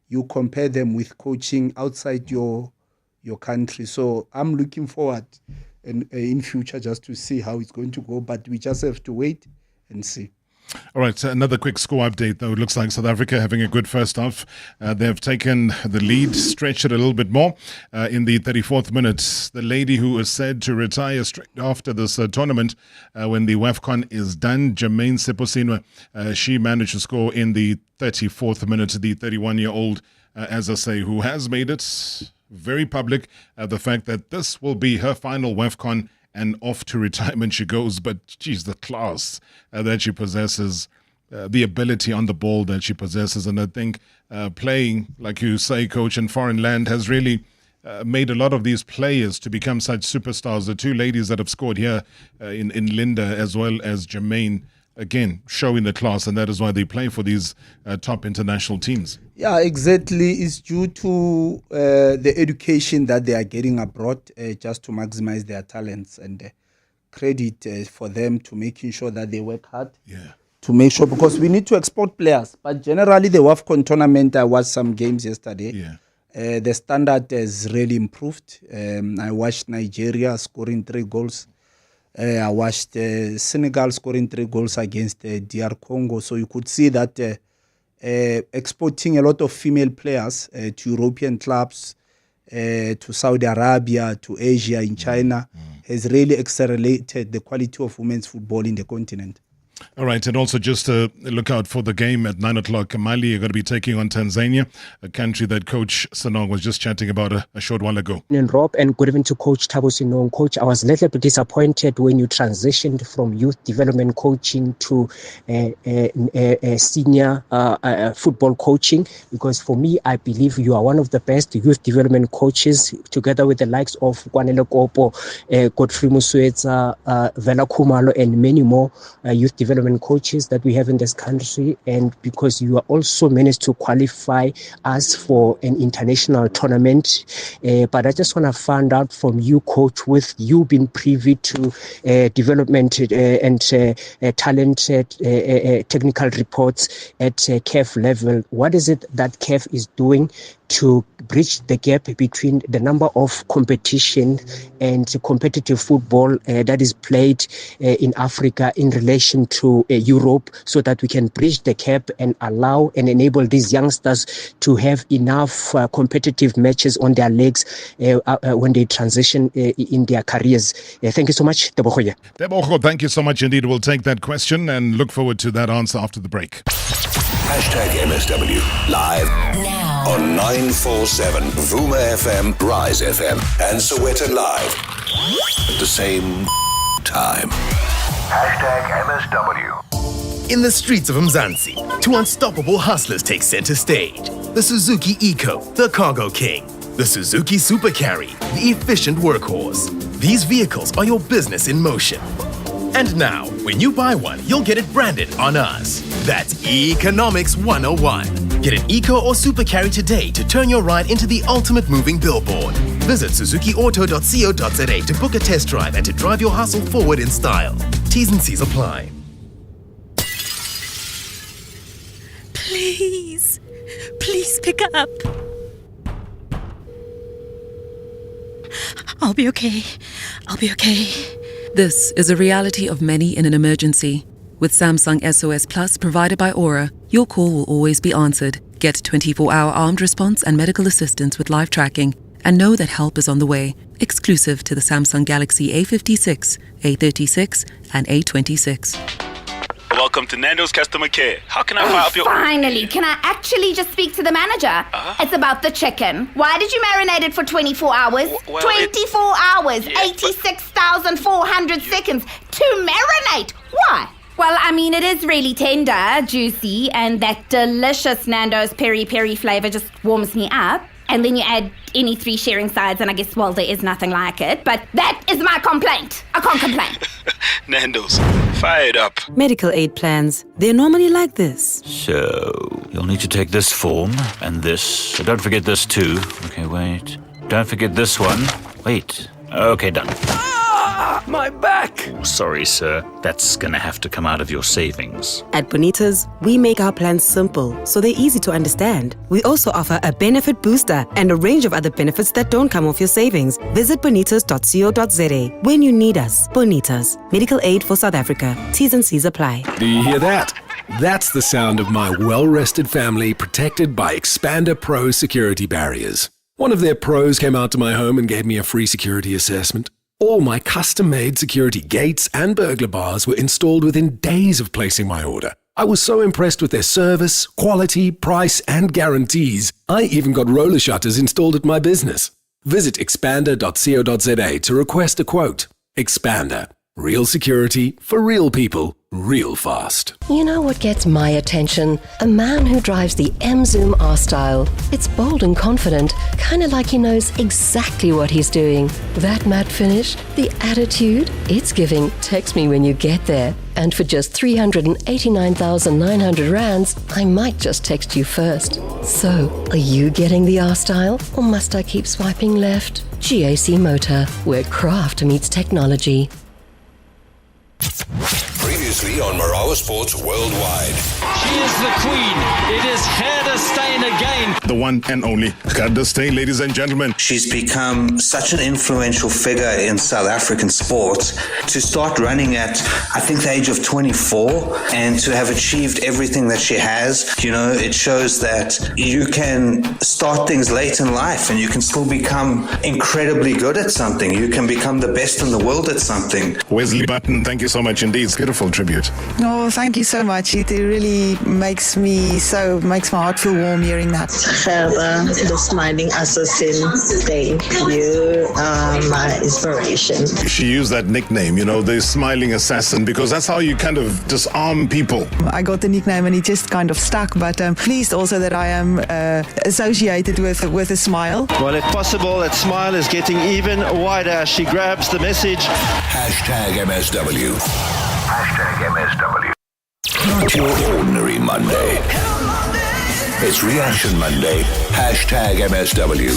you compare them with coaching outside your country. So I'm looking forward in future just to see how it's going to go, but we just have to wait and see. All right, so another quick score update, though. It looks like South Africa having a good first half. They've taken the lead, stretched it a little bit more. In the 34th minute, the lady who is said to retire straight after this tournament, when the WAFCON is done, Jermaine Seposino, she managed to score in the 34th minute. The 31-year-old, as I say, who has made it very public, the fact that this will be her final WAFCON, and off to retirement she goes. But geez, the class that she possesses, the ability on the ball that she possesses. And I think playing, like you say, Coach, in foreign land has really made a lot of these players to become such superstars. The two ladies that have scored here in Linda as well as Jermaine, again, showing the class, and that is why they play for these top international teams. Yeah, exactly. It's due to the education that they are getting abroad just to maximize their talents, and credit for them to making sure that they work hard to make sure, because we need to export players. But generally, the WAFCON tournament, I watched some games yesterday. The standard has really improved. I watched Nigeria scoring 3 goals. I watched Senegal scoring 3 goals against DR Congo. So you could see that exporting a lot of female players to European clubs, to Saudi Arabia, to Asia, in China, has really accelerated the quality of women's football in the continent. All right, and also just look out for the game at 9 o'clock. Mali are going to be taking on Tanzania, a country that Coach Senong was just chatting about a short while ago. And Rob, and good evening to Coach Thabo Senong. Coach, I was a little bit disappointed when you transitioned from youth development coaching to senior football coaching, because for me, I believe you are one of the best youth development coaches, together with the likes of Kwanele Kopo, Godfrey Muswetsa, Vela Kumalo, and many more youth development coaches that we have in this country, and because you are also managed to qualify us for an international tournament. But I just want to find out from you, Coach, with you being privy to development and talent technical reports at CAF level, what is it that CAF is doing to bridge the gap between the number of competition and competitive football that is played in Africa in relation to Europe, so that we can bridge the gap and allow and enable these youngsters to have enough competitive matches on their legs when they transition in their careers. Thank you so much, Tebogo. Tebogo, thank you so much indeed. We'll take that question and look forward to that answer after the break. #MSW live now on 947 Vuma FM, Rise FM, and Sowetan Live at the same time. #MSW. In the streets of Mzansi, 2 unstoppable hustlers take center stage. The Suzuki Eco, the Cargo King. The Suzuki Super Carry, the efficient workhorse. These vehicles are your business in motion. And now, when you buy one, you'll get it branded on us. That's Economics 101. Get an Eco or Super Carry today to turn your ride into the ultimate moving billboard. Visit suzukiauto.co.za to book a test drive and to drive your hustle forward in style. T's and C's apply. Please pick up. I'll be okay. This is a reality of many in an emergency. With Samsung SOS Plus provided by Aura, your call will always be answered. Get 24-hour armed response and medical assistance with live tracking, and know that help is on the way. Exclusive to the Samsung Galaxy A56, A36, and A26. Welcome to Nando's Customer Care. How can I fire up your... Finally, can I actually just speak to the manager? It's about the chicken. Why did you marinate it for 24 hours? 24 hours, yeah, 86,400 seconds to marinate. Why? Well, I mean, it is really tender, juicy, and that delicious Nando's peri-peri flavor just warms me up. And then you add any 3 sharing sides, and I guess, well, there is nothing like it. But that is my complaint. I can't complain. Nando's, fire it up. Medical aid plans, they're normally like this. So, you'll need to take this form and this. So don't forget this too. Okay, wait. Don't forget this one. Wait. Okay, done. My back! Sorry, sir. That's gonna have to come out of your savings. At Bonitas, we make our plans simple, so they're easy to understand. We also offer a benefit booster and a range of other benefits that don't come off your savings. Visit bonitas.co.za when you need us. Bonitas, medical aid for South Africa. T's and C's apply. Do you hear that? That's the sound of my well-rested family protected by Expander Pro security barriers. One of their pros came out to my home and gave me a free security assessment. All my custom-made security gates and burglar bars were installed within days of placing my order. I was so impressed with their service, quality, price, and guarantees. I even got roller shutters installed at my business. Visit expander.co.za to request a quote. Expander. Real security for real people, real fast. You know what gets my attention? A man who drives the M-Zoom R-Style. It's bold and confident, kind of like he knows exactly what he's doing. That matte finish, the attitude, it's giving text me when you get there. And for just 389,900 rands, I might just text you first. So, are you getting the R-Style, or must I keep swiping left? GAC Motor, where craft meets technology. Previous exclusively on Marawa Sports Worldwide. She is the queen. It is Gerda Steyn again. The one and only Gerda Steyn, ladies and gentlemen. She's become such an influential figure in South African sport. To start running at, I think, the age of 24 and to have achieved everything that she has, it shows that you can start things late in life and you can still become incredibly good at something. You can become the best in the world at something. Wesley Button, thank you so much indeed. It's a beautiful tribute. Oh, thank you so much. It really makes my heart feel warm hearing that. Gerda, the smiling assassin, thank you. My inspiration. She used that nickname, the smiling assassin, because that's how you kind of disarm people. I got the nickname and it just kind of stuck, but pleased also that I am associated with a smile. Well, if possible, that smile is getting even wider as she grabs the message. #MSW. #MSW. Not your ordinary Monday. It's Reaction Monday. #MSW.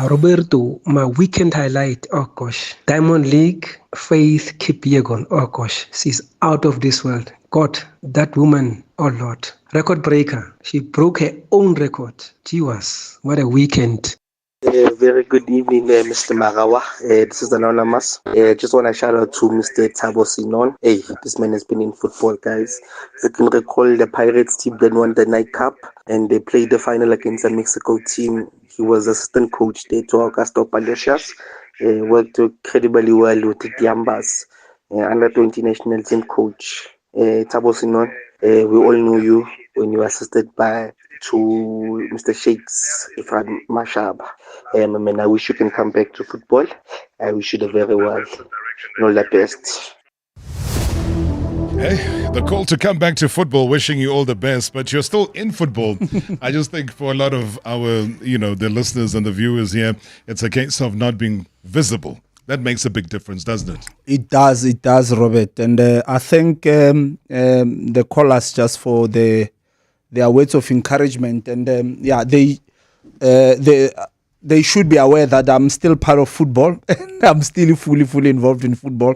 Roberto, my weekend highlight, oh gosh. Diamond League, Faith Kipyegon, oh gosh. She's out of this world. God, that woman, oh Lord. Record breaker. She broke her own record. Gee whiz, what a weekend. Very good evening, Mr. Marawa. This is Anonymous. Just want to shout out to Mr. Thabo Senong. Hey, this man has been in football, guys. You can recall the Pirates team that won the Night Cup and they played the final against the Mexico team. He was assistant coach there to Augusto Palacios. Worked incredibly well with the Diambas, under 20 national team coach. Thabo Senong, we all know you when you were assisted to Mr. Shakes Ifran Mashab. I wish you can come back to football. I wish you the very well. All the best. Hey, the call to come back to football, wishing you all the best, but you're still in football. I just think for a lot of our, the listeners and the viewers here, it's a case of not being visible. That makes a big difference, doesn't it? It does, Robert. And I think the callers just for their words of encouragement, and they should be aware that I'm still part of football and I'm still fully involved in football.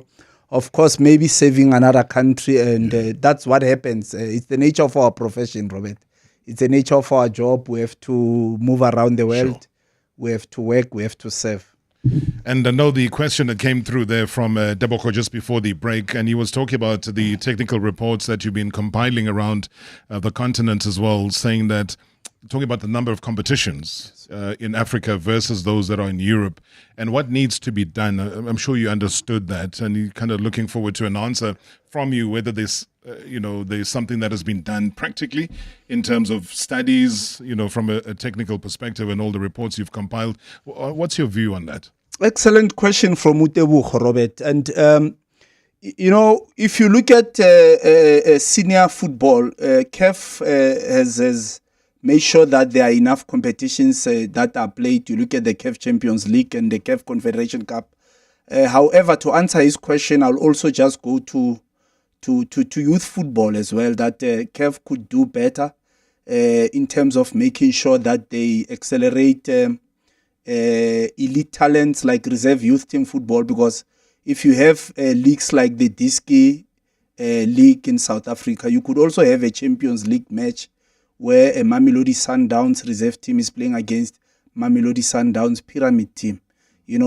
Of course, maybe saving another country, and that's what happens. It's the nature of our profession, Robert. It's the nature of our job. We have to move around the world. Sure. We have to work. We have to serve. And I know the question that came through there from Deboko just before the break, and he was talking about the technical reports that you've been compiling around the continent as well, saying that, talking about the number of competitions in Africa versus those that are in Europe and what needs to be done. I'm sure you understood that, and you're kind of looking forward to an answer from you, whether there's something that has been done practically in terms of studies, from a technical perspective and all the reports you've compiled. What's your view on that? Excellent question from Utebuch, Robert. And, if you look at senior football, CAF has made sure that there are enough competitions that are played. You look at the CAF Champions League and the CAF Confederation Cup. However, to answer his question, I'll also just go to youth football as well, that CAF could do better in terms of making sure that they accelerate elite talents like reserve youth team football, because if you have leagues like the Diski League in South Africa, you could also have a Champions League match where a Mamelodi Sundowns reserve team is playing against Mamelodi Sundowns pyramid team.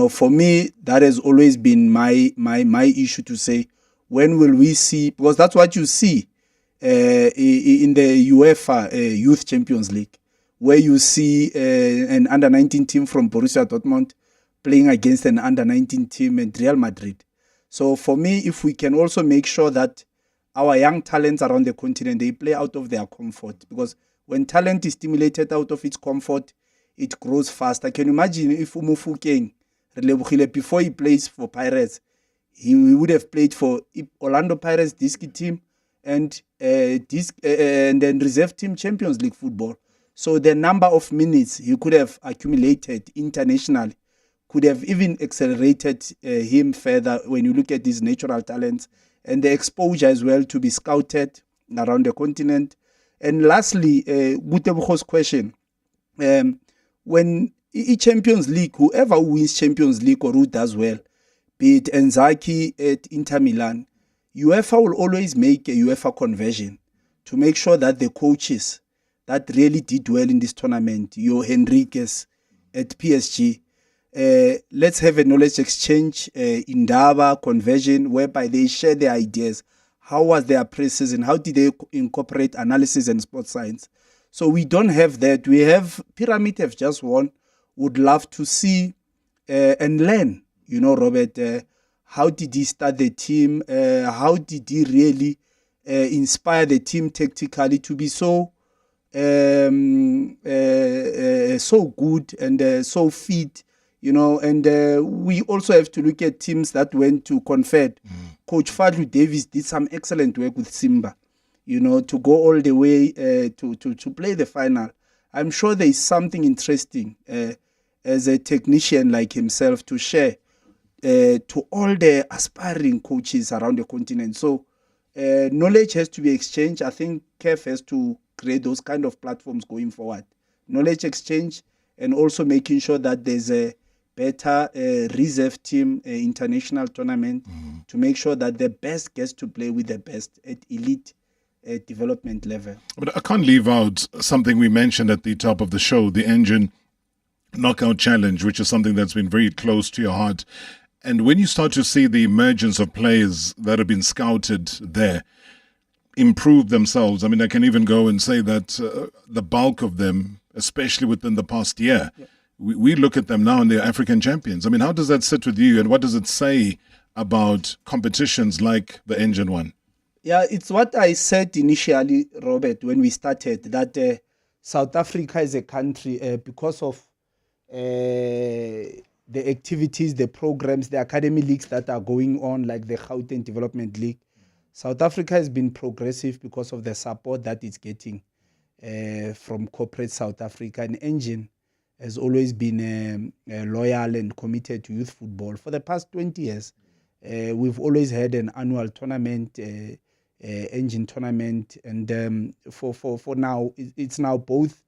For me, that has always been my issue to say, when will we see, because that's what you see in the UEFA Youth Champions League, where you see an under-19 team from Borussia Dortmund playing against an under-19 team at Real Madrid. So for me, if we can also make sure that our young talents around the continent, they play out of their comfort, because when talent is stimulated out of its comfort, it grows faster. Can you imagine if Umufukeng, before he plays for Pirates, he would have played for Orlando Pirates Diski team and then reserve team Champions League football. So the number of minutes he could have accumulated internationally could have even accelerated him further when you look at these natural talents and the exposure as well to be scouted around the continent. And lastly, Butebucho's question, when Champions League, whoever wins Champions League or who does well, be it Enzaki at Inter Milan, UEFA will always make a UEFA conversion to make sure that the coaches that really did well in this tournament, your Henriquez at PSG, let's have a knowledge exchange, Indaba conversion, whereby they share their ideas. How was their pre-season? How did they incorporate analysis and sports science? So we don't have that. We have Pyramid have just won. Would love to see and learn, Robert, how did he start the team? How did he really inspire the team tactically to be so good and so fit, and we also have to look at teams that went to Confed. Coach Fadlu Davis did some excellent work with Simba, to go all the way to play the final. I'm sure there is something interesting as a technician like himself to share to all the aspiring coaches around the continent. So knowledge has to be exchanged. I think CAF has to create those kind of platforms going forward. Knowledge exchange, and also making sure that there's a better reserve team international tournament to make sure that the best gets to play with the best at elite development level. But I can't leave out something we mentioned at the top of the show, the Engen Knockout Challenge, which is something that's been very close to your heart. And when you start to see the emergence of players that have been scouted there improve themselves, I mean, I can even go and say that the bulk of them, especially within the past year, we look at them now and they're African champions. I mean, how does that sit with you, and what does it say about competitions like the Engen one? Yeah, it's what I said initially, Robert, when we started, that South Africa is a country because of the activities, the programs, the academy leagues that are going on, like the Gauteng Development League. South Africa has been progressive because of the support that it's getting from corporate South Africa. And Engen has always been loyal and committed to youth football. For the past 20 years, we've always had an annual tournament, Engen tournament. And for now, it's now both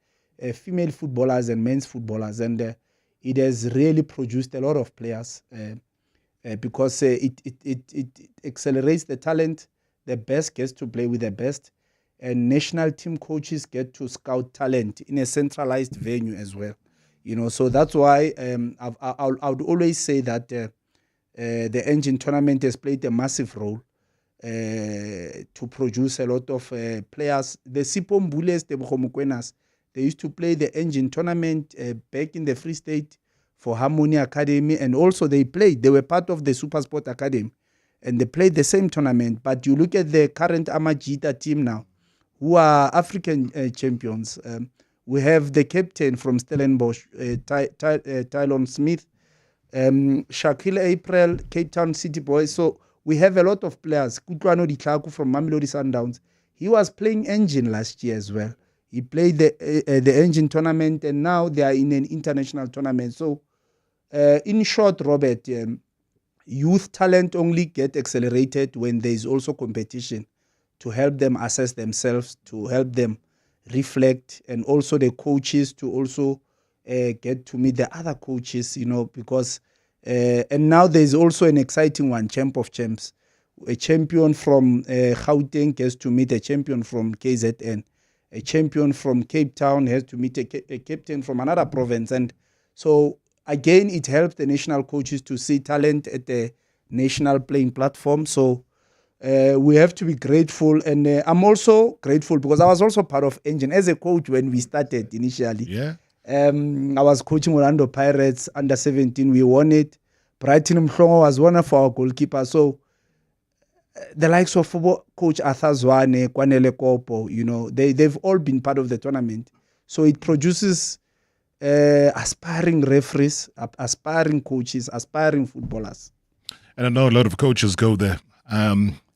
female footballers and men's footballers. And it has really produced a lot of players because it accelerates the talent. The best gets to play with the best, and national team coaches get to scout talent in a centralized venue as well. So that's why I would always say that the Engen tournament has played a massive role to produce a lot of players. The Sipho Mbules, the Bukhomo, they used to play the Engen tournament back in the Free State for Harmony Academy, and also they were part of the Super Sport Academy, and they played the same tournament. But you look at the current Amajita team now, who are African champions. We have the captain from Stellenbosch, Tylon Smith, Shaquille April, Cape Town City Boys. So we have a lot of players. Kutlwano Ditlaku from Mamelodi Sundowns. He was playing Engen last year as well. He played the Engen tournament, and now they are in an international tournament. So in short, Robert, youth talent only get accelerated when there is also competition to help them assess themselves, to help them reflect, and also the coaches to also get to meet the other coaches, because and now there's also an exciting one, Champ of Champs. A champion from Gauteng gets to meet a champion from KZN. A champion from Cape Town has to meet a captain from another province. And so, again, it helps the national coaches to see talent at the national playing platform. So we have to be grateful. And I'm also grateful because I was also part of Engen as a coach when we started initially. Yeah. I was coaching Orlando Pirates under 17. We won it. Brighton Mhlongo was one of our goalkeepers. So the likes of football coach Arthur Zwane, Kwanele Kopo, they've all been part of the tournament. So it produces aspiring referees, aspiring coaches, aspiring footballers. And I know a lot of coaches go there.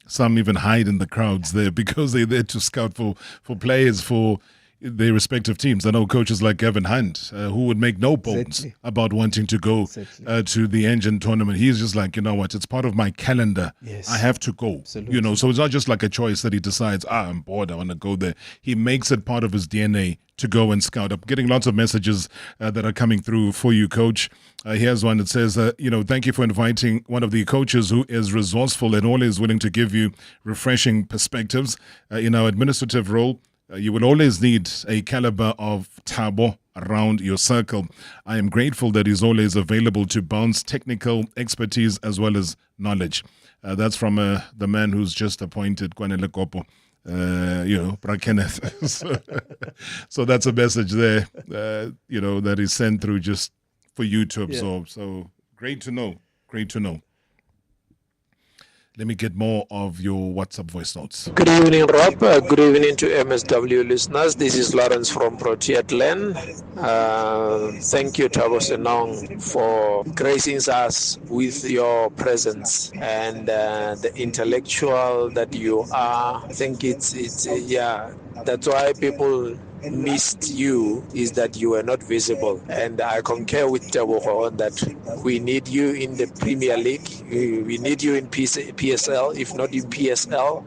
Some even hide in the crowds there because they're there to scout for players, for their respective teams. I know coaches like Gavin Hunt, who would make no bones about wanting to go to the Engen tournament. He's just like, you know what, it's part of my calendar. Yes. I have to go. Absolutely. You know, so it's not just like a choice that he decides, I'm bored, I want to go there. He makes it part of his DNA to go and scout. I'm getting lots of messages that are coming through for you, Coach. Here's one that says, thank you for inviting one of the coaches who is resourceful and always willing to give you refreshing perspectives. In our administrative role, you will always need a caliber of Thabo around your circle. I am grateful that he's always available to bounce technical expertise as well as knowledge. That's from the man who's just appointed, Kwanele Kopo. Bra Kenneth. So that's a message there, that is sent through just for you to absorb. So great to know. Great to know. Let me get more of your WhatsApp voice notes. Good evening, Rob. Good evening to MSW listeners. This is Lawrence from Prix. Thank you, Thabo Senong, for gracing us with your presence and the intellectual that you are. I think that's why people missed you, is that you were not visible. And I concur with Thabo on that. We need you in the Premier League. We need you in PSL, if not in PSL,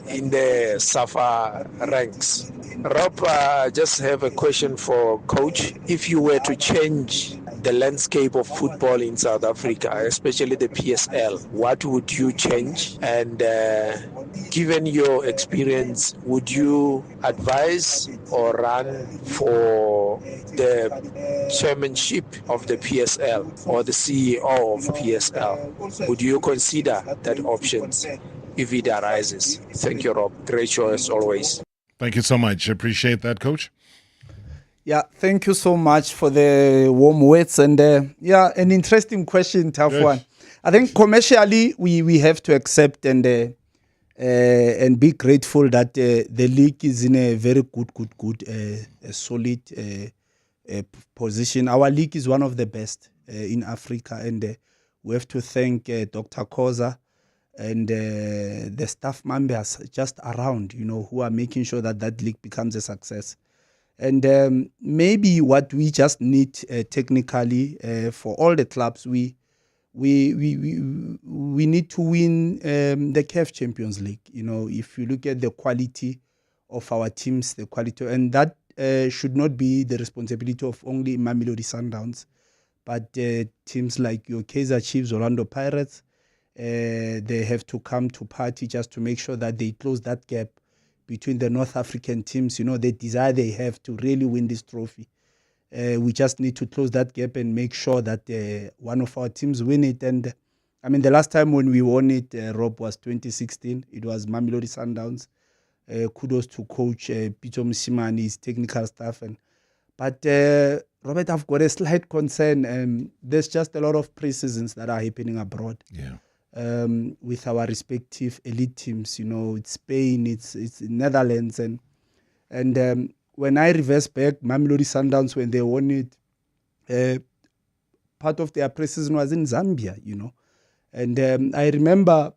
in the SAFA ranks. Rob, I just have a question for Coach. If you were to change the landscape of football in South Africa, especially the PSL, what would you change? And given your experience, would you advise or run for the chairmanship of the PSL or the CEO of PSL? Would you consider that option if it arises? Thank you, Rob. Great show as always. Thank you so much. Appreciate that, Coach. Yeah, thank you so much for the warm words. And an interesting question, tough one. I think commercially we have to accept and be grateful that the league is in a very good, solid position. Our league is one of the best in Africa, and we have to thank Dr. Koza and the staff members just around, who are making sure that league becomes a success. And maybe what we just need technically for all the clubs, we need to win the CAF Champions League. If you look at the quality of our teams, the quality, and that should not be the responsibility of only Mamelodi Sundowns, but teams like your Kaizer Chiefs, Orlando Pirates. They have to come to party just to make sure that they close that gap between the North African teams, the desire they have to really win this trophy. We just need to close that gap and make sure that one of our teams win it. And I mean, the last time when we won it, Rob, was 2016. It was Mamelodi Sundowns. Kudos to Coach Pito Msimani, his technical staff. But Robert, I've got a slight concern. There's just a lot of pre-seasons that are happening abroad. Yeah. With our respective elite teams, it's Spain, it's Netherlands, and when I reverse back, Mamelodi Sundowns, when they won it, part of their pre-season was in Zambia, and I remember,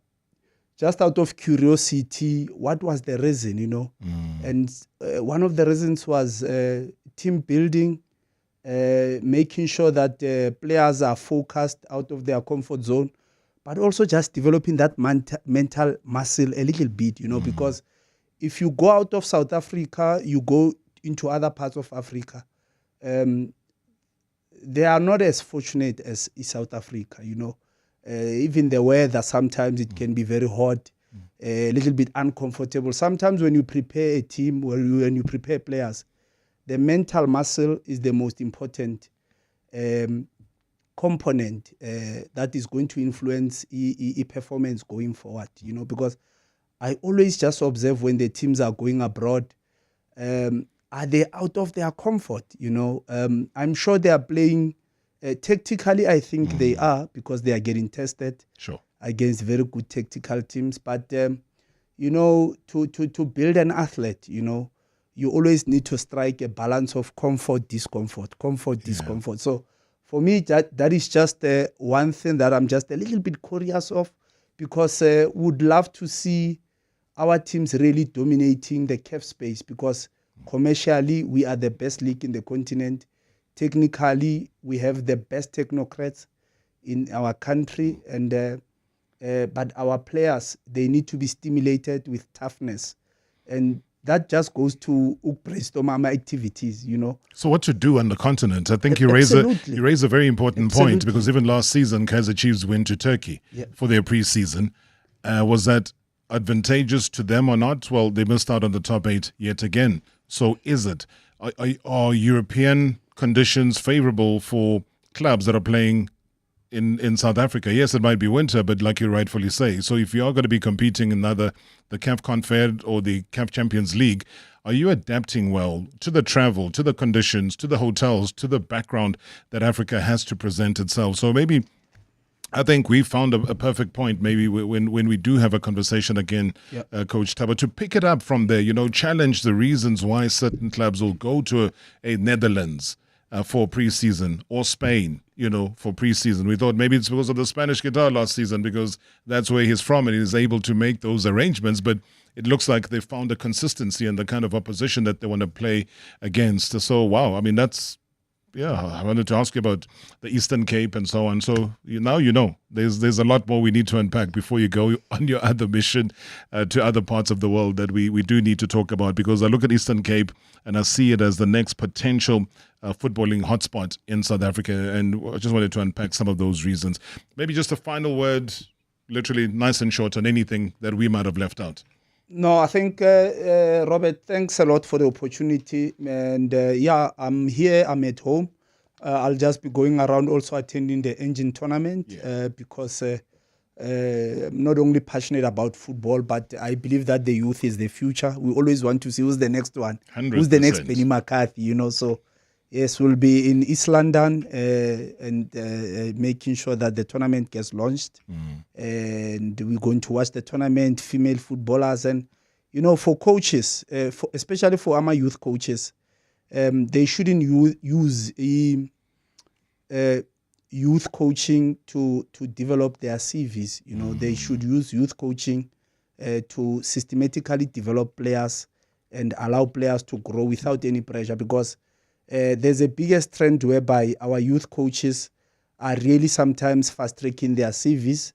just out of curiosity, what was the reason, and one of the reasons was team building, making sure that players are focused out of their comfort zone, but also just developing that mental muscle a little bit, because if you go out of South Africa, you go into other parts of Africa, they are not as fortunate as South Africa, even the weather, sometimes it can be very hot, a little bit uncomfortable. Sometimes when you prepare a team, when you prepare players, the mental muscle is the most important component that is going to influence performance going forward, because I always just observe when the teams are going abroad, are they out of their comfort? I'm sure they are playing tactically. I think they are, because they are getting tested against very good tactical teams. But to build an athlete, you always need to strike a balance of comfort, discomfort. So for me, that is just one thing that I'm just a little bit curious of, because would love to see our teams really dominating the CAF space because commercially we are the best league in the continent. Technically, we have the best technocrats in our country, and but our players, they need to be stimulated with toughness, and that just goes to brainstorm activities, you know. So what to do on the continent? I think you raise a very important point, because even last season, Kaizer Chiefs went to Turkey for their pre-season. Was that advantageous to them or not? Well, they missed out on the top 8 yet again. So is it? Are European conditions favorable for clubs that are playing in South Africa? Yes, it might be winter, but like you rightfully say, so if you are going to be competing in either the CAF Confed or the CAF Champions League, are you adapting well to the travel, to the conditions, to the hotels, to the background that Africa has to present itself? So maybe I think we found a perfect point, maybe when we do have a conversation again, Coach Thabo, to pick it up from there, you know, challenge the reasons why certain clubs will go to a Netherlands for pre-season, or Spain, you know, for pre-season. We thought maybe it's because of the Spanish guitar last season, because that's where he's from and he's able to make those arrangements. But it looks like they found a consistency in the kind of opposition that they want to play against. So, wow, I mean, that's, I wanted to ask you about the Eastern Cape and so on. So now you know there's a lot more we need to unpack before you go on your other mission to other parts of the world that we do need to talk about, because I look at Eastern Cape and I see it as the next potential footballing hotspot in South Africa, and I just wanted to unpack some of those reasons. Maybe just a final word, literally nice and short, on anything that we might have left out. No, I think, Robert, thanks a lot for the opportunity. And I'm here, I'm at home. I'll just be going around also attending the Engen tournament because I'm not only passionate about football, but I believe that the youth is the future. We always want to see who's the next one, 100%. Who's the next Benny McCarthy, you know. So, yes, we'll be in East London and making sure that the tournament gets launched. And we're going to watch the tournament, female footballers. And, you know, for coaches, especially for our youth coaches, they shouldn't use youth coaching to develop their CVs. You know, they should use youth coaching to systematically develop players and allow players to grow without any pressure, because there's a biggest trend whereby our youth coaches are really sometimes fast-tracking their CVs,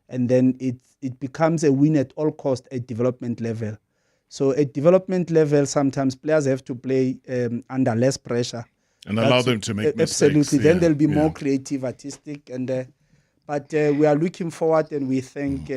and then it becomes a win at all cost at development level. So at development level, sometimes players have to play under less pressure. And allow them to make mistakes. Absolutely. Then they'll be more creative, artistic. But we are looking forward, and we thank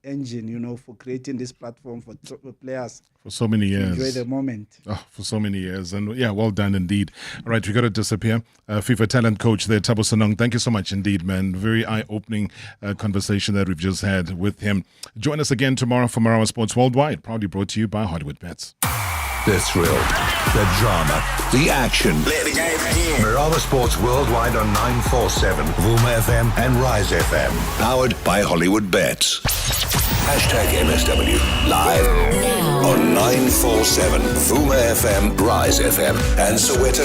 Engen, you know, for creating this platform for players. For so many years. Enjoy the moment. Oh, for so many years. And well done indeed. All right, we got to disappear. FIFA talent coach there, Thabo Senong. Thank you so much indeed, man. Very eye-opening conversation that we've just had with him. Join us again tomorrow for Marawa Sports Worldwide, proudly brought to you by Hollywood Bets. The thrill, the drama, the action. Let the game begin. Marawa Sports Worldwide on 947, Vuma FM and Rise FM. Powered by Hollywood Bets. #MSW. Live on 947, Vuma FM, Rise FM and Soweto